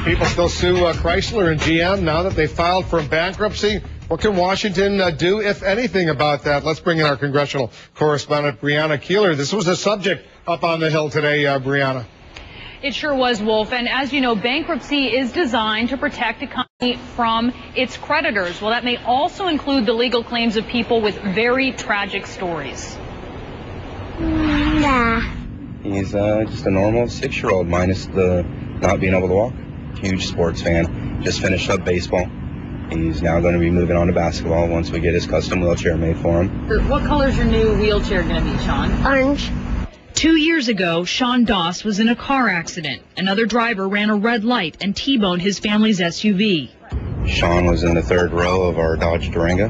People still sue Chrysler and GM now that they filed for bankruptcy. What can Washington do, if anything, about that? Let's bring in our congressional correspondent, Brianna Keeler. This was a subject up on the Hill today, Brianna. It sure was, Wolf. And as you know, bankruptcy is designed to protect a company from its creditors. Well, that may also include the legal claims of people with very tragic stories. He's just a normal 6-year-old, minus the not being able to walk. Huge sports fan. Just finished up baseball. He's now going to be moving on to basketball once we get his custom wheelchair made for him. What color is your new wheelchair going to be, Shaun? Orange. 2 years ago, Shaun Doss was in a car accident. Another driver ran a red light and T-boned his family's SUV. Shaun was in the third row of our Dodge Durango.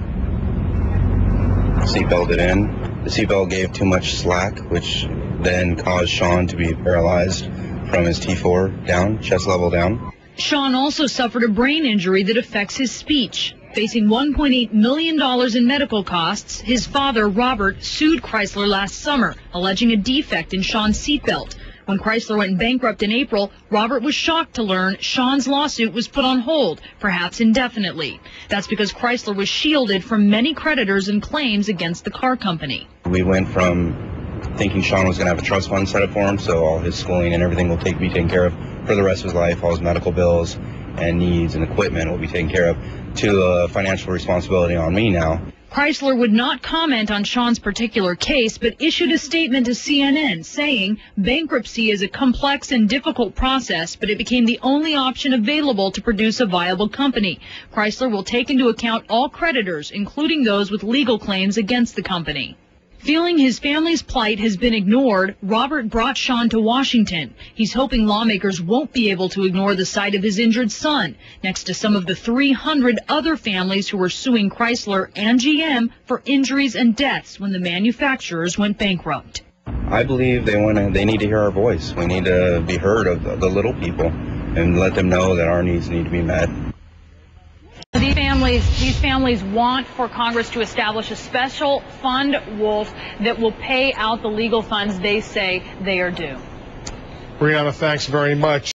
Seatbelted in. The seatbelt gave too much slack, which then caused Shaun to be paralyzed from his T4 down, chest level down. Shaun also suffered a brain injury that affects his speech. Facing $1.8 million in medical costs, his father, Robert, sued Chrysler last summer, alleging a defect in Shaun's seatbelt. When Chrysler went bankrupt in April, Robert was shocked to learn Shaun's lawsuit was put on hold, perhaps indefinitely. That's because Chrysler was shielded from many creditors and claims against the car company. We went from thinking Shaun was going to have a trust fund set up for him, so all his schooling and everything will be taken care of for the rest of his life, all his medical bills and needs and equipment will be taken care of, to a financial responsibility on me now. Chrysler would not comment on Shaun's particular case, but issued a statement to CNN saying bankruptcy is a complex and difficult process, but it became the only option available to produce a viable company. Chrysler will take into account all creditors, including those with legal claims against the company. Feeling his family's plight has been ignored, Robert brought Shaun to Washington. He's hoping lawmakers won't be able to ignore the sight of his injured son, next to some of the 300 other families who were suing Chrysler and GM for injuries and deaths when the manufacturers went bankrupt. I believe they need to hear our voice. We need to be heard of the little people and let them know that our needs need to be met. These families want for Congress to establish a special fund, Wolf, that will pay out the legal funds they say they are due. Brianna, thanks very much.